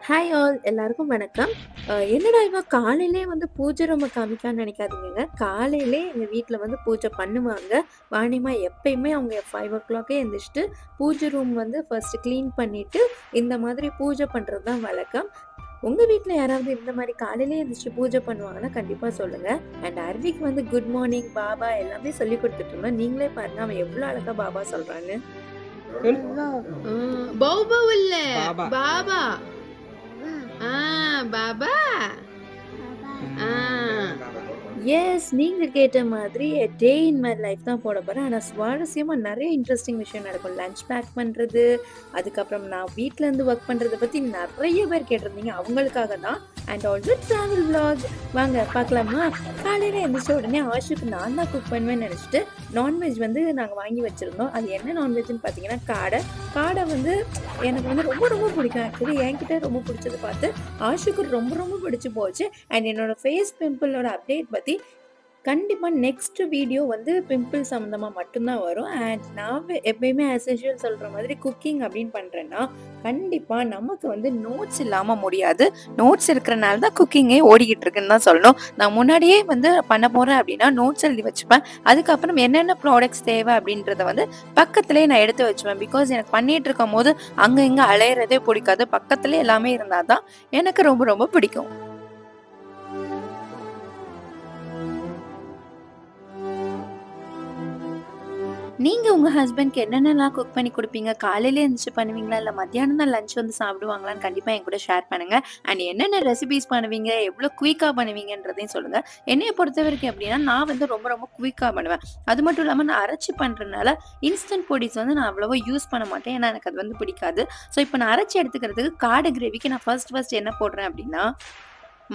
Hi all எல்லாருக்கும் வணக்கம். என்னடா இவ காலையிலே வந்து பூஜை ரூம காமிக்கான்னு நினைக்காதீங்கங்க. காலையிலே எங்க வீட்ல வந்து பூஜை பண்ணுவாங்க. வாணிம்மா எப்பயுமே அவங்க 5:00 எந்திரிச்சுட்டு பூஜை ரூம் வந்து ஃபர்ஸ்ட் கிளீன் பண்ணிட்டு, இந்த மாதிரி பூஜை பண்றது தான் வழக்கம். உங்க வீட்ல யாராவது இந்த மாரி காலையிலே எந்திரிச்சு பூஜை பண்ணுவாங்கன்னா கண்டிப்பா சொல்லுங்க. அண்ட் அர்விக்கு வந்து குட் மார்னிங், பாபா எல்லாமே சொல்லிக் குடுத்துட்டு இருந்தோம். நீங்களே பாருங்க அவன் எவ்ளோ அழகா பாபா சொல்றான்னு. பௌபௌ இல்ல பாபா. பாபா பாபா எஸ், நீங்க கேட்ட மாதிரி டே இன் மை லைஃப் தான் போட போறேன். ஆனா சுவாரஸ்யமா நெறைய இன்ட்ரெஸ்டிங் விஷயம் நடக்கும். லஞ்ச் பேக் பண்றது, அதுக்கப்புறம் நான் வீட்ல இருந்து ஒர்க் பண்றத பத்தி நெறைய பேர் கேட்டிருந்தீங்க. அவங்களுக்காக தான். And also travel vlog. வாங்க பார்க்கலாமா? காலையில எந்திரிச்ச உடனே ஆஷுக்கு நான் தான் குக் பண்ணுவேன்னு நெனச்சுட்டு, நான்வெஜ் வந்து நாங்க வாங்கி வச்சிருந்தோம். அது என்ன நான்வெஜ்ன்னு பார்த்தீங்கன்னா காடை. காடை வந்து எனக்கு வந்து ரொம்ப ரொம்ப பிடிக்கும். ஆக்சுவலி என்கிட்ட ரொம்ப பிடிச்சது பார்த்து ஆஷுக்கு ரொம்ப ரொம்ப பிடிச்சு போச்சு. அண்ட் என்னோட ஃபேஸ் பிம்பிளோட அப்டேட் பத்தி கண்டிப்பா நெக்ஸ்ட் வீடியோ வந்து பிம்பிள் சம்மந்தமா மட்டும் தான் வரும். அண்ட் நான் எப்பயுமே ஆஸ் யூசுவல் சொல்ற மாதிரி குக்கிங் அப்படின்னு பண்றேன்னா, கண்டிப்பா நமக்கு வந்து நோட்ஸ் இல்லாம முடியாது. நோட்ஸ் இருக்கிறனால தான் குக்கிங்கே ஓடிக்கிட்டு இருக்குன்னு தான் சொல்லணும். நான் முன்னாடியே வந்து பண்ண போறேன் அப்படின்னா நோட்ஸ் எழுதி வச்சுப்பேன். அதுக்கப்புறம் என்னென்ன ப்ராடக்ட்ஸ் தேவை அப்படின்றத வந்து பக்கத்திலேயே நான் எடுத்து வச்சுப்பேன். பிகாஸ் எனக்கு பண்ணிட்டு இருக்கும்போது அங்க இங்க அலையறதே பிடிக்காது. பக்கத்திலே எல்லாமே இருந்தா தான் எனக்கு ரொம்ப ரொம்ப பிடிக்கும். நீங்க உங்க ஹஸ்பண்ட்க்கு என்னென்னலாம் குக் பண்ணி குடுப்பீங்க? காலையில எந்திரிச்சு பண்ணுவீங்களா? இல்ல மத்தியானம் தான் லஞ்ச் வந்து சாப்பிடுவாங்களான்னு கண்டிப்பா என் கூட ஷேர் பண்ணுங்க. அண்ட் என்னென்ன ரெசிபீஸ் பண்ணுவீங்க? எவ்ளோ குயிக்கா பண்ணுவீங்கன்றதையும் சொல்லுங்க. என்னைய பொறுத்தவரைக்கும் எப்படின்னா, நான் வந்து ரொம்ப ரொம்ப குயிக்கா பண்ணுவேன். அது மட்டும் இல்லாம நான் அரைச்சு பண்றதுனால, இன்ஸ்டன்ட் பொடிஸ் வந்து நான் அவ்வளவா யூஸ் பண்ண மாட்டேன். ஏன்னா எனக்கு அது வந்து பிடிக்காது. ஸோ இப்ப நான் அரைச்சு எடுத்துக்கிறதுக்கு காடை கிரேவிக்கு நான் ஃபர்ஸ்ட் என்ன போடுறேன் அப்படின்னா,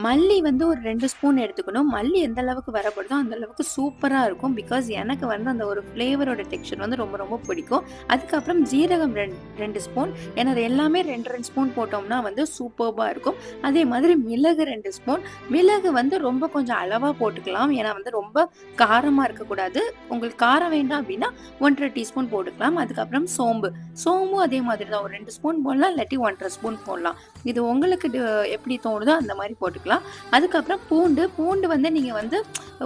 மல்லி வந்து ஒரு 2 ஸ்பூன் எடுத்துக்கணும். மல்லி எந்த அளவுக்கு வரப்படுதோ, அந்த அளவுக்கு சூப்பரா இருக்கும். பிகாஸ் எனக்கு வந்து அந்த ஒரு ஃப்ளேவரோட டெக்ஸ்சர் வந்து ரொம்ப ரொம்ப பிடிக்கும். அதுக்கப்புறம் ஜீரகம் 2 ஸ்பூன். ஏன்னா அது எல்லாமே 2 ஸ்பூன் போட்டோம்னா வந்து சூப்பர்பா இருக்கும். அதே மாதிரி மிளகு 2 ஸ்பூன். மிளகு வந்து ரொம்ப கொஞ்சம் அளவா போட்டுக்கலாம். ஏன்னா வந்து ரொம்ப காரமா இருக்கக்கூடாது. உங்களுக்கு காரம் வேண்டாம் அப்படின்னா 1 1/2 டீஸ்பூன் போட்டுக்கலாம். அதுக்கப்புறம் சோம்பு. சோம்பும் அதே மாதிரி தான். ஒரு 2 ஸ்பூன் போடலாம். இல்லாட்டி 1 1/2 ஸ்பூன் போடலாம். இது உங்களுக்கு எப்படி தோணுதோ அந்த மாதிரி போட்டுக்கலாம். அதுக்கப்புறம் பூண்டு வந்து நீங்க வந்து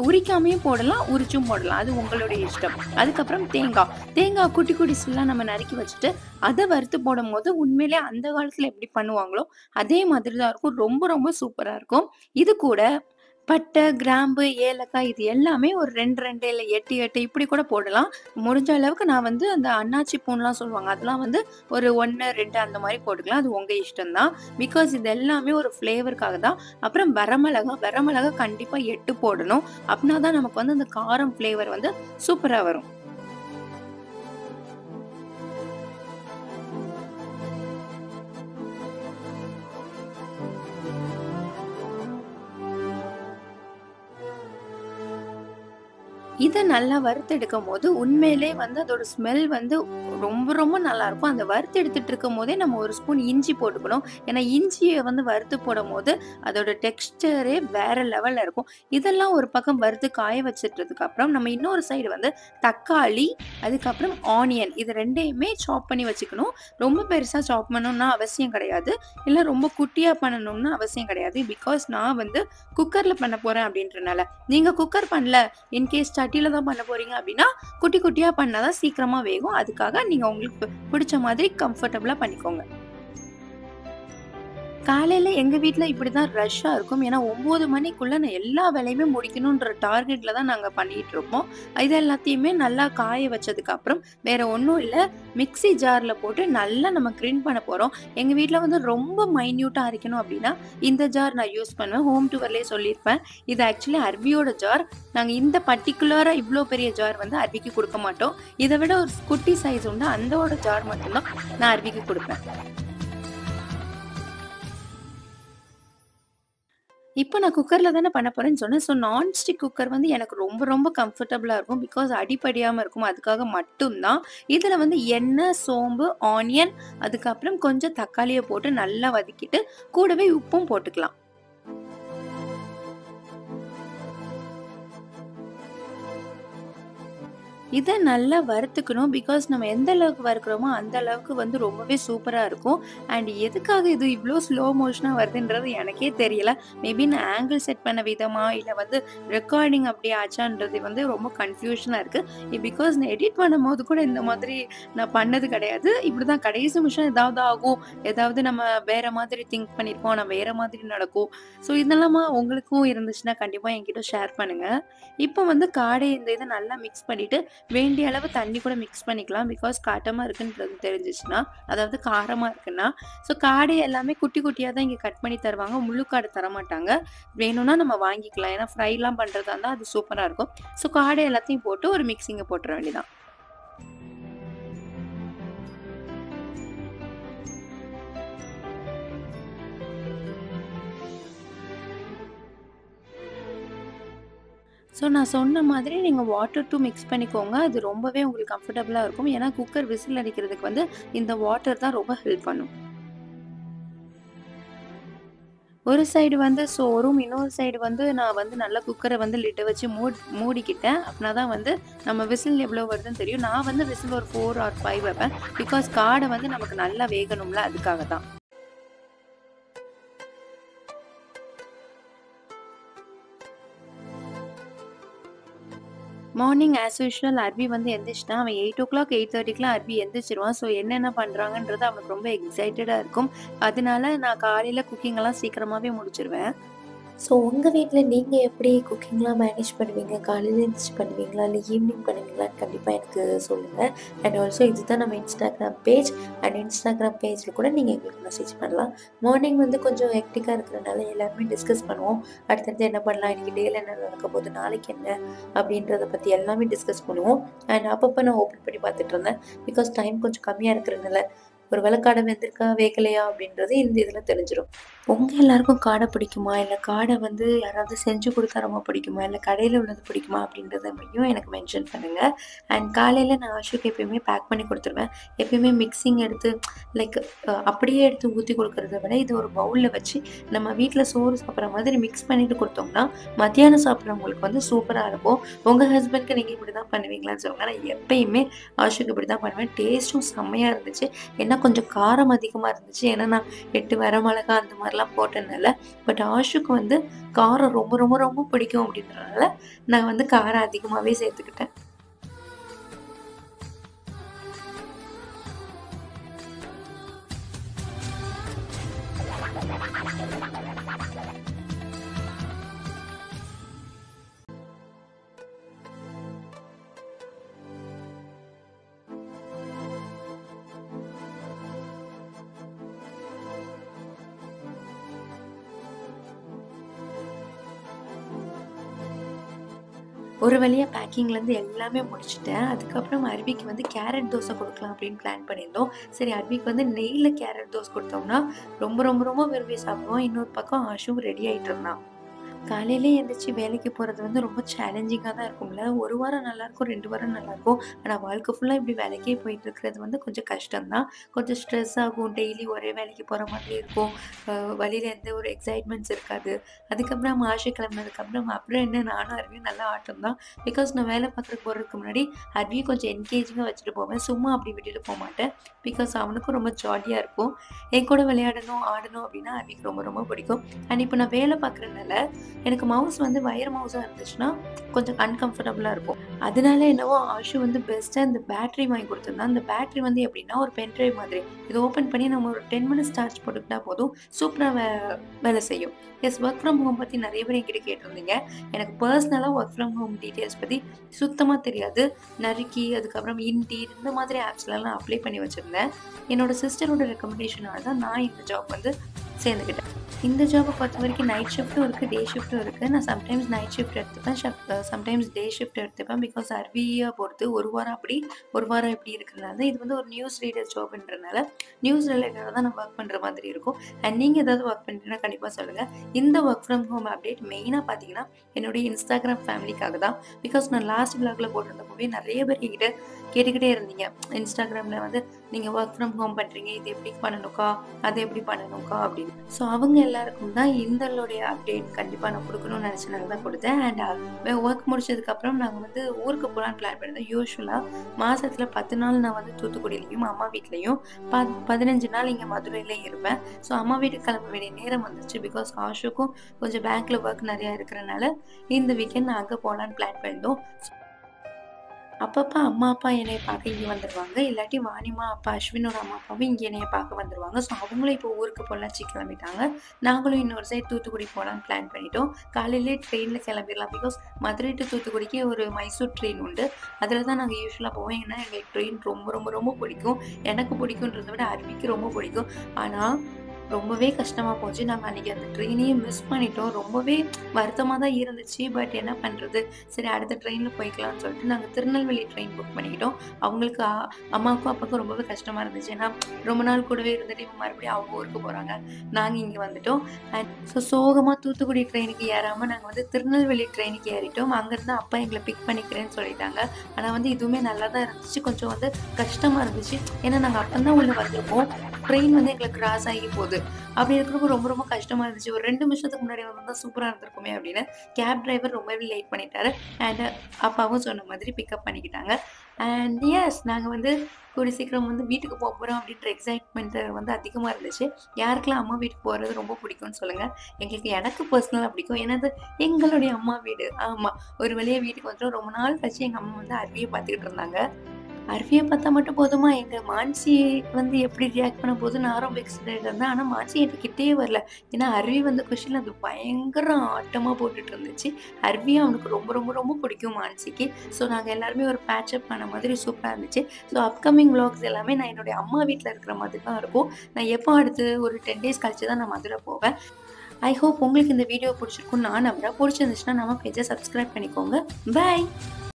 உரிக்காமையும் போடலாம், உரிச்சும் போடலாம். அது உங்களுடைய இஷ்டம். அதுக்கப்புறம் தேங்காய் குட்டி குட்டிஸ்லாம் நம்ம நறுக்கி வச்சுட்டு அதை வறுத்து போடும்போது உண்மையிலே அந்த காலத்துல எப்படி பண்ணுவாங்களோ அதே மாதிரி தான் இருக்கும். ரொம்ப ரொம்ப சூப்பரா இருக்கும். இது கூட பட்டை, கிராம்பு, ஏலக்காய் இது எல்லாமே ஒரு 2 இல்ல 8 இப்படி கூட போடலாம். முடிஞ்ச அளவுக்கு நான் வந்து அந்த அன்னாச்சி பூன்லாம் சொல்லுவாங்க. அதெல்லாம் வந்து ஒரு 1, 2 அந்த மாரி போட்டுக்கலாம். அது உங்க இஷ்டம் தான். பிகாஸ் இது எல்லாமே ஒரு ஃப்ளேவருக்காக தான். அப்புறம் வரமிளகா கண்டிப்பா 8 போடணும். அப்படின்னா தான் நமக்கு வந்து அந்த காரம் ஃப்ளேவர் வந்து சூப்பரா வரும். இத நல்லா வறுத்தெடுக்கும்போது, உண்மையிலே வந்து அதோட ஸ்மெல் வந்து ரொம்ப ரொம்ப நல்லாருக்கும். அந்த வறுத்து எடுத்துட்டு இருக்கும்போதே நம்ம 1 ஸ்பூன் இஞ்சி போட்டுக்கணும். ஏன்னா இஞ்சிய வந்து வறுத்து போடும்போது, அதோட டெக்ஸ்டரே வேற லெவல்ல இருக்கும். இதெல்லாம் ஒரு பக்கம் வறுத்து காய வச்சுட்டதுக்கு அப்புறம், நம்ம இன்னொரு சைடு வந்து தக்காளி, அதுக்கப்புறம் ஆனியன் இது 2யுமே சாப் பண்ணி வச்சுக்கணும். ரொம்ப பெருசா சாப் பண்ணணும்னு அவசியம் கிடையாது. இல்ல ரொம்ப குட்டியா பண்ணணும்னு அவசியம் கிடையாது. பிகாஸ் நான் வந்து குக்கர்ல பண்ண போறேன் அப்படின்றனால. நீங்க குக்கர் பண்ணல, இன்கேஸ் சட்டியில தான் பண்ண போறீங்க அப்படின்னா, குட்டி குட்டியா பண்ணா தான் சீக்கிரமா வேகும். அதுக்காக நீங்க உங்களுக்கு பிடிச்ச மாதிரி கம்ஃபர்டபுளா பண்ணிக்கோங்க. காலையில எங்க வீட்ல இப்படிதான் ரஷ்ஷா இருக்கும். ஏன்னா 9 மணிக்குள்ள நான் எல்லா வேலையுமே முடிக்கணுன்ற டார்கெட்ல தான் நாங்க பண்ணிட்டு இருப்போம். இது எல்லாத்தையுமே நல்லா காய வச்சதுக்கு அப்புறம் வேற ஒண்ணும் இல்ல. மிக்ஸி ஜார்ல போட்டு நல்லா நம்ம கிரைண்ட் பண்ண போறோம். எங்க வீட்ல வந்து ரொம்ப மைன்யூட்டா அரைக்கணும் அப்படின்னா, இந்த ஜார் நான் யூஸ் பண்ணுவேன். ஹோம் டூர்லயே சொல்லியிருப்பேன். இது ஆக்சுவலி அர்வியோட ஜார். நாங்க இந்த பர்ட்டிகுலரா இவ்ளோ பெரிய ஜார் வந்து அர்விக்கு குடுக்க மாட்டோம். இத விட ஒரு குட்டி சைஸ் உண்டு. அந்தோட ஜார் மட்டும் தான் நான் அர்விக்கு குடுப்பேன். இப்ப நான் குக்கர்ல தானே பண்ண போறேன்னு சொன்னேன். ஸோ நான்ஸ்டிக் குக்கர் வந்து எனக்கு ரொம்ப ரொம்ப கம்ஃபர்டபுளா இருக்கும். பிகாஸ் அடிபடியாம இருக்கும். அதுக்காக மட்டும் தான். இதுல வந்து எண்ணெய், சோம்பு, ஆனியன் அதுக்கப்புறம் கொஞ்சம் தக்காளிய போட்டு நல்லா வதக்கிட்டு, கூடவே உப்பும் போட்டுக்கலாம். இத நல்லா வறுத்துக்கணும். பிகாஸ் நம்ம எந்த அளவுக்கு வறுக்கிறோமோ, அந்த அளவுக்கு வந்து ரொம்பவே சூப்பரா இருக்கும். அண்ட் எதுக்காக இது இவ்ளோ ஸ்லோ மோஷனா வருதுன்றது எனக்கே தெரியல. மேபி நான் ஆங்கிள் செட் பண்ண விதமா, இல்ல வந்து ரெக்கார்டிங் அப்படி ஆச்சான்றது வந்து ரொம்ப கன்ஃப்யூஷனா இருக்கு. பிகாஸ் நான் எடிட் பண்ணும்போது கூட இந்த மாதிரி நான் பண்ணது கிடையாது. இப்படிதான் கடைசி நிமிஷம் ஏதாவது ஆகும். ஏதாவது நம்ம வேற மாதிரி திங்க் பண்ணியிருப்போம். ஆனா வேற மாதிரி நடக்கும். ஸோ இதெல்லாமா உங்களுக்கும் இருந்துச்சுன்னா கண்டிப்பா என்கிட்ட ஷேர் பண்ணுங்க. இப்போ வந்து காடை இந்த இத நல்லா மிக்ஸ் பண்ணிட்டு வேண்டிய அளவு தண்ணி கூட மிக்ஸ் பண்ணிக்கலாம். பிகாஸ் காட்டமா இருக்குன்றது தெரிஞ்சுச்சுன்னா, அதாவது காரமா இருக்குன்னா, ஸோ காடை எல்லாமே குட்டி குட்டியா தான் இங்க கட் பண்ணி தருவாங்க. முழு காடு தரமாட்டாங்க. வேணும்னா நம்ம வாங்கிக்கலாம். ஏன்னா ஃப்ரைலாம் பண்றதா இருந்தா அது சூப்பரா இருக்கும். ஸோ காடை எல்லாத்தையும் போட்டு ஒரு மிக்ஸிங்க போட்டுற வேண்டியதான். ஸோ நான் சொன்ன மாதிரி நீங்க வாட்டர் டூ மிக்ஸ் பண்ணிக்கோங்க. அது ரொம்பவே உங்களுக்கு கம்ஃபர்டபுளா இருக்கும். ஏன்னா குக்கர் விசில் அடிக்கிறதுக்கு வந்து இந்த வாட்டர் தான் ரொம்ப ஹெல்ப் பண்ணும். ஒரு சைடு வந்து சோறும், இன்னொரு சைடு வந்து நான் வந்து நல்லா குக்கர வந்து லிட்ட வச்சு மூடிக்கிட்டேன். அப்பனா தான் வந்து நம்ம விசில் எவ்வளோ வருதுன்னு தெரியும். நான் வந்து விசில் ஒரு 4 ஆர் 5 வைப்பேன். பிகாஸ் காடை வந்து நமக்கு நல்லா வேகணும்ல அதுக்காக தான். மார்னிங் ஆஸ் யூசுவல் அர்வி வந்து எந்திரிச்சுட்டான். அவன் 8:00 8:30க்குலாம் அர்வி எந்திரிச்சுருவான். ஸோ என்னென்ன பண்றாங்கன்றது அவனுக்கு ரொம்ப எக்ஸைட்டடா இருக்கும். அதனால நான் காலையில குக்கிங்கெல்லாம் சீக்கிரமாவே முடிச்சுருவேன். ஸோ உங்க வீட்ல நீங்க எப்படி குக்கிங்லாம் மேனேஜ் பண்ணுவீங்க? காலையில எந்திரிச்சு பண்ணுவீங்களா? இல்ல ஈவினிங் பண்ணுவீங்களான்னு கண்டிப்பா எனக்கு சொல்லுங்க. அண்ட் ஆல்சோ இதுதான் நம்ம இன்ஸ்டாகிராம் பேஜ். அண்ட் இன்ஸ்டாகிராம் பேஜ்ல கூட நீங்க எங்களுக்கு மெசேஜ் பண்ணலாம். மார்னிங் வந்து கொஞ்சம் ஹெக்டிக்கா இருக்கிறனால எல்லாருமே டிஸ்கஸ் பண்ணுவோம். அடுத்தடுத்து என்ன பண்ணலாம்? இன்னைக்கு டேல என்ன நடக்க போகுது? நாளைக்கு என்ன? அப்படின்றத பத்தி எல்லாமே டிஸ்கஸ் பண்ணுவோம். அண்ட் அப்பப்போ நான் ஓப்பன் பண்ணி பார்த்துட்டு இருந்தேன். பிகாஸ் டைம் கொஞ்சம் கம்மியா இருக்கிறனால. ஒரு வேளை காடை வெந்திருக்கா, வேகலையா அப்படின்றது இந்த இதில தெரிஞ்சிரும். உங்க எல்லாருக்கும் காடை பிடிக்குமா? இல்ல காடை வந்து யாராவது செஞ்சு குடுத்தா ரொம்ப பிடிக்குமா? இல்ல கடையில உள்ளது பிடிக்குமா? அப்படின்றதையும் எனக்கு மென்ஷன் பண்ணுங்க. அண்ட் காலையில நான் ஆஷுக்கு எப்பயுமே பேக் பண்ணி குடுத்துருவேன். எப்பயுமே மிக்ஸிங் எடுத்து லைக் அப்படியே எடுத்து ஊத்தி குடுக்கறத விட, இது ஒரு பவுல்ல வச்சு நம்ம வீட்ல சோறு சாப்பிடுற மாதிரி மிக்ஸ் பண்ணிட்டு குடுத்தோம்னா, மத்தியானம் சாப்பிடுறவங்களுக்கு வந்து சூப்பரா இருக்கும். உங்க ஹஸ்பண்ட்க்கு நீங்க இப்படிதான் பண்ணுவீங்களான்னு சொல்லுங்க. நான் எப்பயுமே ஆஷுக்கு இப்படிதான் பண்ணுவேன். டேஸ்ட்டும் செம்மையா இருந்துச்சு. ஏன்னா கொஞ்சம் காரம் அதிகமா இருந்துச்சு. ஏன்னா நான் 8 வரமிளகா அந்த மாரிலாம் போட்டனால. பட் ஆஷுக்கு வந்து காரம் ரொம்ப ரொம்ப ரொம்ப பிடிக்கும் அப்படின்றனால, நான் வந்து காரம் அதிகமாவே சேர்த்துக்கிட்டேன். ஒரு வழியா பேக்கிங்லேருந்து எல்லாமே முடிச்சுட்டேன். அதுக்கப்புறம் அர்விக்கு வந்து கேரட் தோசை குடுக்கலாம் அப்படின்னு பிளான் பண்ணியிருந்தோம். சரி அர்விக்கு வந்து நெய்ல கேரட் தோசை குடுத்தோம்னா, ரொம்ப ரொம்ப ரொம்ப விரும்பி சாப்பிடுவான். இன்னொரு பக்கம் ஆஷும் ரெடி ஆயிட்டு இருந்தான். காலையிலே எந்திரிச்சு வேலைக்கு போறது வந்து ரொம்ப சேலஞ்சிங்கா தான் இருக்கும்ல. 1 வாரம் நல்லாயிருக்கும், 2 வாரம் நல்லாயிருக்கும். ஆனா வாழ்க்கை ஃபுல்லா இப்படி வேலைக்கே போயிட்டு இருக்கிறது வந்து கொஞ்சம் கஷ்டம் தான். கொஞ்சம் ஸ்ட்ரெஸ் ஆகும். டெய்லி ஒரே வேலைக்கு போற மாதிரி இருக்கும். வழியில எந்த ஒரு எக்ஸைட்மெண்ட்ஸ் இருக்காது. அதுக்கப்புறம் ஆஷு கிளம்புனதுக்கப்புறம் அப்புறம் என்ன நானும் அருவியும் நல்லா ஆட்டம் தான். பிகாஸ் நான் வேலை பார்க்குறக்கு போறதுக்கு முன்னாடி அருவியும் கொஞ்சம் என்கேஜிங்கா வச்சுட்டு போவேன். சும்மா அப்படி விட்டுட்டு போமாட்டேன். பிகாஸ் அவனுக்கும் ரொம்ப ஜாலியா இருக்கும். என் கூட விளையாடணும், ஆடணும் அப்படின்னா அருவிக்கு ரொம்ப ரொம்ப பிடிக்கும். அண்ட் இப்போ நான் வேலை பார்க்குறனால எனக்கு மவுஸ் வந்து வயர் மவுஸா இருந்துச்சுன்னா, கொஞ்சம் அன்கம்ஃபர்டபுளா இருக்கும். அதனால என்னவோ ஆஷு வந்து பெஸ்ட்டா இந்த பேட்டரி வாங்கி குடுத்திருந்தான். அந்த பேட்டரி வந்து எப்படின்னா, ஒரு பென் டிரைவ் மாதிரி. இத ஓப்பன் பண்ணி நம்ம ஒரு 10 மினிட்ஸ் சார்ஜ் போட்டுக்கிட்டா போதும். சூப்பரா வேலை செய்யும். எஸ் வொர்க் ஃப்ரம் ஹோம் பத்தி நெறைய பேர் என்கிட்ட கேட்டிருந்தீங்க. எனக்கு பர்சனலா வொர்க் ஃப்ரம் ஹோம் டீட்டெயில்ஸ் பத்தி சுத்தமா தெரியாது. நறுக்கி, அதுக்கப்புறம் இன்டீட் இந்த மாதிரி ஆப்ஸ்லலாம் நான் அப்ளை பண்ணி வச்சிருந்தேன். என்னோட சிஸ்டரோட ரெக்கமெண்டேஷனால தான் நான் இந்த ஜாப் வந்து சேர்ந்துக்கிட்டேன். இந்த ஜாப்ப பொறுத்தவரைக்கும் நைட் ஷிஃப்ட்டும் இருக்கு, டே ஷிஃப்ட்டும் இருக்கு. நான் சம்டைம்ஸ் நைட் ஷிஃப்ட் எடுத்துப்பேன். சம்டைம்ஸ் டே ஷிஃப்ட் எடுத்துப்பேன். பிகாஸ் அர்விய பொறுத்து 1 வாரம் அப்படி, 1 வாரம் இப்படி இருக்கிறனால இது வந்து ஒரு நியூஸ் ரீடர் ஜாப்ன்றனால நியூஸ் ரிலேட்டடா தான் நான் ஒர்க் பண்ற மாதிரி இருக்கும். அண்ட் நீங்க ஏதாவது ஒர்க் பண்றீங்கன்னா கண்டிப்பா சொல்லுங்க. இந்த ஒர்க் ஃப்ரம் ஹோம் அப்டேட் மெயினா பார்த்தீங்கன்னா, என்னுடைய இன்ஸ்டாகிராம் ஃபேமிலிக்காக தான். பிகாஸ் நான் லாஸ்ட் விளாக்ல போட்டிருந்தப்பவே நெறைய பேர் என்கிட்ட கேட்டுக்கிட்டே இருந்தீங்க. இன்ஸ்டாகிராம்ல வந்து நீங்க ஒர்க் ஃப்ரம் ஹோம் பண்றீங்க. இது எப்படி பண்ணணும்க்கா? அது எப்படி பண்ணணும்க்கா? அப்படின்னு. ஸோ அவங்க எல்லாருக்கும் தான் இந்தளுடைய அப்டேட் கண்டிப்பாக நான் கொடுக்கணும்னு நினச்சனால தான் கொடுத்தேன். அண்ட் ஒர்க் முடிச்சதுக்கப்புறம் நாங்கள் வந்து ஊருக்கு போகலான்னு பிளான் பண்ணியிருந்தோம். யூஸ்வலாக மாதத்தில் 10 நாள் நான் வந்து தூத்துக்குடியிலையும் அம்மா வீட்லேயும் 15 நாள் இங்கே மதுரையிலே இருப்பேன். ஸோ அம்மா வீட்டுக்கு கிளம்ப வேண்டிய நேரம் வந்துச்சு. பிகாஸ் ஆஷுக்கும் கொஞ்சம் பேங்க்கில் ஒர்க் நிறையா இருக்கிறனால இந்த வீக்கெண்ட் நான் அங்கே போகலான்னு பிளான் பண்ணியிருந்தோம். அப்பப்போ அம்மா அப்பா என்னைய பார்க்க இங்கே வந்துடுவாங்க. இல்லாட்டி வாணிமா அப்பா அஸ்வினோட அம்மா அப்பாவும் இங்கே என்னைய பார்க்க வந்துடுவாங்க. ஸோ அவங்களும் இப்போ ஊருக்கு பொள்ளாச்சி கிளம்பிட்டாங்க. நாங்களும் இன்னொரு சைடு தூத்துக்குடி போகலான்னு பிளான் பண்ணிட்டோம். காலையிலே ட்ரெயினில் கிளம்பிடலாம். பிகாஸ் மதுரை டு தூத்துக்குடிக்கு ஒரு மைசூர் ட்ரெயின் உண்டு. அதில் தான் நாங்கள் யூஸ்வலாக போவோம். ஏன்னா எங்களுக்கு ட்ரெயின் ரொம்ப ரொம்ப ரொம்ப பிடிக்கும். எனக்கு பிடிக்குன்றதை விட அருவிக்கு ரொம்ப பிடிக்கும். ஆனால் ரொம்பவே கஷ்டமாக போச்சு. நாங்கள் அன்றைக்கி அந்த ட்ரெயினையே மிஸ் பண்ணிட்டோம். ரொம்பவே வருத்தமாக தான் இருந்துச்சு. பட் என்ன பண்ணுறது, சரி அடுத்த ட்ரெயினில் போய்க்கலாம்னு சொல்லிட்டு நாங்கள் திருநெல்வேலி ட்ரெயின் புக் பண்ணிக்கிட்டோம். அவங்களுக்கு அம்மாவுக்கும் அப்பாவுக்கும் ரொம்பவே கஷ்டமாக இருந்துச்சு. ஏன்னா ரொம்ப நாள் கூடவே இருந்துட்டு இவங்க மறுபடியும் அவங்க ஊருக்கு போகிறாங்க, நாங்கள் இங்கே வந்துட்டோம். அண்ட் ஸோ சோகமாக தூத்துக்குடி ட்ரெயினுக்கு ஏறாமல் நாங்கள் வந்து திருநெல்வேலி ட்ரெயினுக்கு ஏறிட்டோம். அங்கேருந்து அப்பா எங்களை பிக் பண்ணிக்கிறேன்னு சொல்லிட்டாங்க. ஆனால் வந்து இதுவுமே நல்லா தான் இருந்துச்சு. கொஞ்சம் வந்து கஷ்டமாக இருந்துச்சு. ஏன்னா நாங்கள் அப்போ தான் உள்ளே வந்திருக்கோம். ட்ரெயின் வந்து எங்களை கிராஸ் ஆகி போகுது. அப்படி இருக்கிறப்போ ரொம்ப ரொம்ப கஷ்டமாக இருந்துச்சு. ஒரு 2 நிமிஷத்துக்கு முன்னாடி வந்திருந்தா சூப்பராக இருந்திருக்குமே அப்படின்னு. கேப் டிரைவர் ரொம்பவே லேட் பண்ணிட்டாரு. அண்ட் அப்பாவும் சொன்ன மாதிரி பிக்கப் பண்ணிக்கிட்டாங்க. அண்ட் எஸ், நாங்கள் வந்து கூடி சீக்கிரம் வந்து வீட்டுக்கு போக போகிறோம் அப்படின்ற எக்ஸைட்மெண்ட் வந்து அதிகமாக இருந்துச்சு. யாருக்கெல்லாம் அம்மா வீட்டுக்கு போகிறது ரொம்ப பிடிக்கும்னு சொல்லுங்கள். எனக்கு பர்சனலாக பிடிக்கும். ஏன்னா அது எங்களுடைய அம்மா வீடு. ஆமாம், ஒரு வழியாக வீட்டுக்கு வந்துட்டோம். ரொம்ப நாள் கழிச்சு எங்கள் அம்மா வந்து அருவியை பார்த்துக்கிட்டு இருந்தாங்க. அருவியை பார்த்தா மட்டும் போதுமா, எங்கள் மான்சி வந்து எப்படி ரியாக்ட் பண்ண போது நான் ரொம்ப எக்ஸைட்டட் இருந்தேன். ஆனால் மான்சி என்கிட்ட கிட்டேயே வரல. ஏன்னா அருவி வந்து குஷியில் அது பயங்கர ஆட்டமாக போட்டுட்டு இருந்துச்சு. அருவியும் அவனுக்கு ரொம்ப ரொம்ப ரொம்ப பிடிக்கும் மான்சிக்கு. ஸோ நாங்கள் எல்லாருமே ஒரு பேட்சப் பண்ண மாதிரி சூப்பராக இருந்துச்சு. ஸோ அப்கமிங் vlogs எல்லாமே நான் என்னுடைய அம்மா வீட்டில் இருக்கிற மாதிரி தான் இருக்கும். நான் எப்போ அடுத்து ஒரு 10 days கழிச்சு தான் நான் மதுரை போவேன். ஐ ஹோப் உங்களுக்கு இந்த வீடியோ பிடிச்சிருக்குன்னு நான் நம்புறேன். பிடிச்சிருந்துச்சுன்னா நம்ம பேஜை சப்ஸ்கிரைப் பண்ணிக்கோங்க. பை.